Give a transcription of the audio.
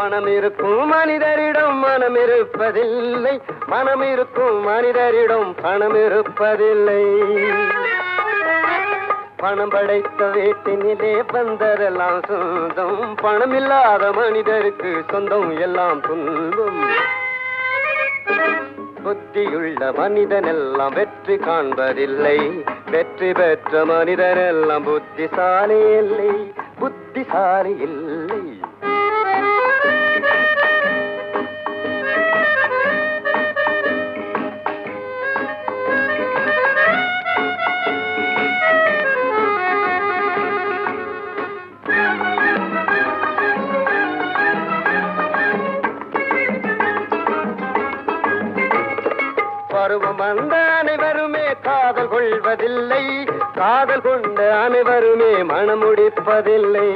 பணம் இருக்கும் மனிதரிடம் மனம் இருப்பதில்லை, மனம் இருக்கும் மனிதரிடம் பணம் இருப்பதில்லை. பணம் படைத்த வீட்டினிலே வந்ததெல்லாம் சொந்தம், பணம் இல்லாத மனிதருக்கு சொந்தம் எல்லாம் துன்பம். புத்தியுள்ள மனிதன் எல்லாம் வெற்றி காண்பதில்லை, வெற்றி பெற்ற மனிதன் எல்லாம் புத்திசாலி இல்லை, புத்திசாலி இல்லை. பருவம் வந்த அனைவருமே காதல் கொள்வதில்லை, காதல் கொண்ட அனைவருமே மனம் முடிப்பதில்லை.